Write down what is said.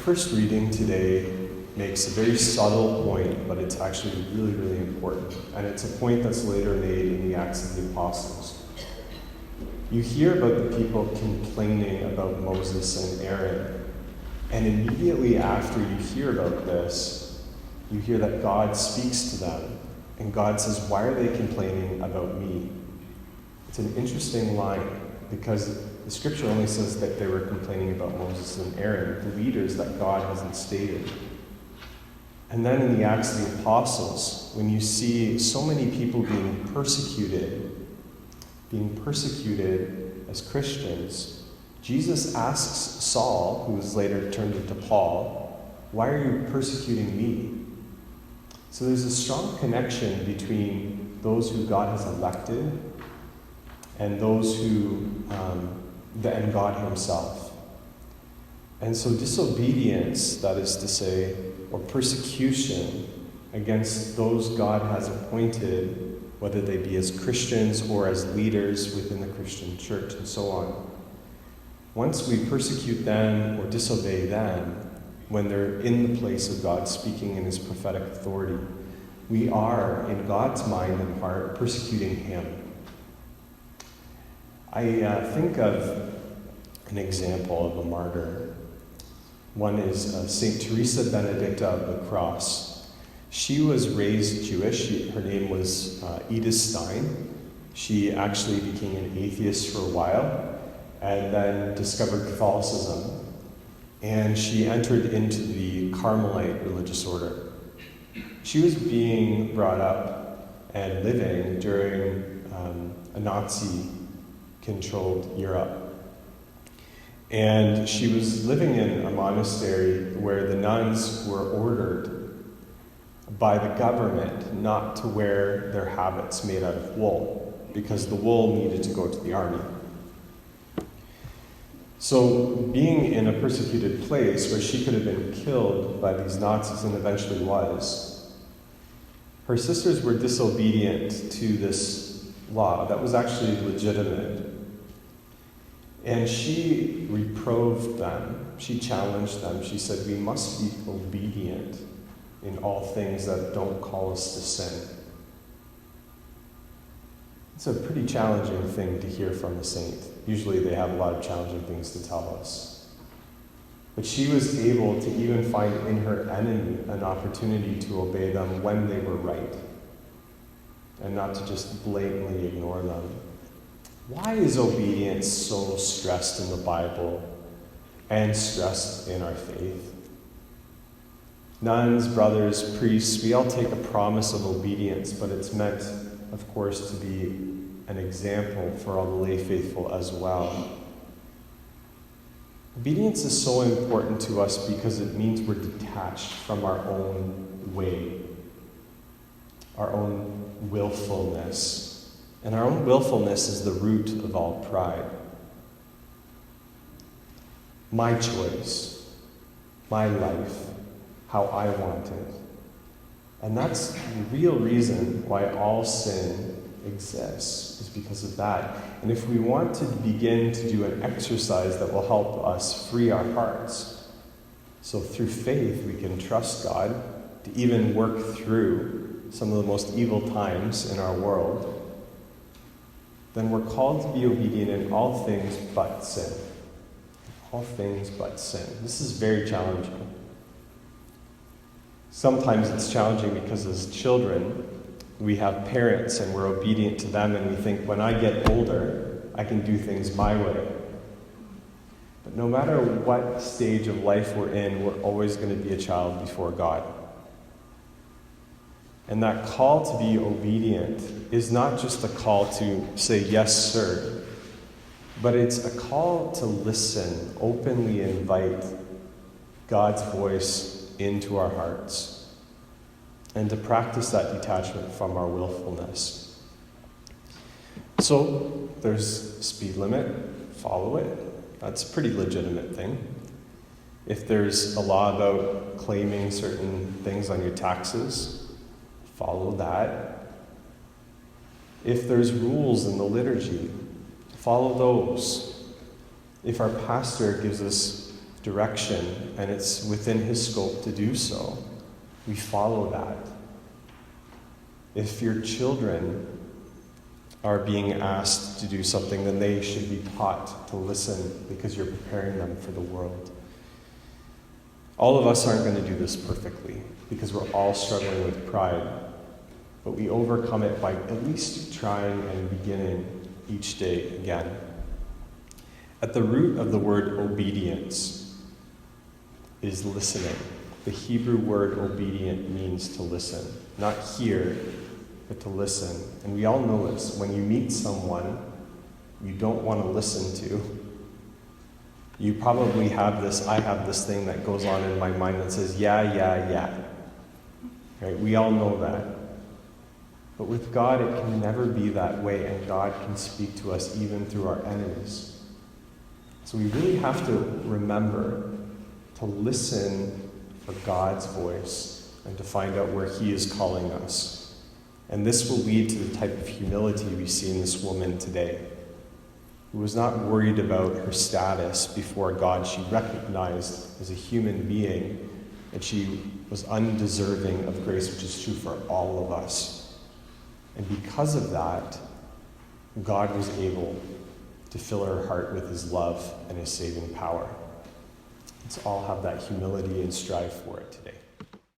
first reading today makes a very subtle point, but it's actually really, really important. And it's a point that's later made in the Acts of the Apostles. You hear about the people complaining about Moses and Aaron. And immediately after you hear about this, you hear that God speaks to them. And God says, "Why are they complaining about me?" It's an interesting line, because the scripture only says that they were complaining about Moses and Aaron, the leaders that God has instated. And then in the Acts of the Apostles, when you see so many people being persecuted as Christians, Jesus asks Saul, who was later turned into Paul, "Why are you persecuting me?" So there's a strong connection between those who God has elected and those who, and God himself. And so disobedience, that is to say, or persecution against those God has appointed, whether they be as Christians or as leaders within the Christian church and so on. Once we persecute them or disobey them, when they're in the place of God speaking in his prophetic authority, we are, in God's mind and heart, persecuting him. I think of an example of a martyr. One is St. Teresa Benedicta of the Cross. She was raised Jewish. Her name was Edith Stein. She actually became an atheist for a while and then discovered Catholicism. And she entered into the Carmelite religious order. She was being brought up and living during a Nazi-controlled Europe. And she was living in a monastery where the nuns were ordered by the government not to wear their habits made out of wool, because the wool needed to go to the army. So being in a persecuted place where she could have been killed by these Nazis, and eventually was, her sisters were disobedient to this law that was actually legitimate. And she reproved them. She challenged them. She said, "We must be obedient in all things that don't call us to sin." It's a pretty challenging thing to hear from a saint. Usually they have a lot of challenging things to tell us. But she was able to even find in her enemy an opportunity to obey them when they were right, and not to just blatantly ignore them. Why is obedience so stressed in the Bible and stressed in our faith? Nuns, brothers, priests, we all take a promise of obedience, but it's meant, of course, to be an example for all the lay faithful as well. Obedience is so important to us because it means we're detached from our own way, our own willfulness. And our own willfulness is the root of all pride. My choice, my life, how I want it. And that's the real reason why all sin exists, is because of that. And if we want to begin to do an exercise that will help us free our hearts, so through faith we can trust God to even work through some of the most evil times in our world, then we're called to be obedient in all things but sin. All things but sin. This is very challenging. Sometimes it's challenging because as children, we have parents and we're obedient to them, and we think, when I get older, I can do things my way. But no matter what stage of life we're in, we're always going to be a child before God. And that call to be obedient is not just a call to say, "Yes, sir," but it's a call to listen, openly invite God's voice into our hearts, and to practice that detachment from our willfulness. So there's speed limit, follow it. That's a pretty legitimate thing. If there's a law about claiming certain things on your taxes, follow that. If there's rules in the liturgy, follow those. If our pastor gives us direction, and it's within his scope to do so, we follow that. If your children are being asked to do something, then they should be taught to listen because you're preparing them for the world. All of us aren't going to do this perfectly because we're all struggling with pride, but we overcome it by at least trying and beginning each day again. At the root of the word obedience is listening. The Hebrew word obedient means to listen, not hear, but to listen. And we all know this. When you meet someone you don't want to listen to, you probably have this, I have this thing that goes on in my mind that says, yeah. Right? We all know that. But with God, it can never be that way, and God can speak to us even through our enemies. So we really have to remember to listen for God's voice and to find out where he is calling us. And this will lead to the type of humility we see in this woman today, who was not worried about her status before God. She recognized as a human being that she was undeserving of grace, which is true for all of us. And because of that, God was able to fill her heart with his love and his saving power. Let's all have that humility and strive for it today.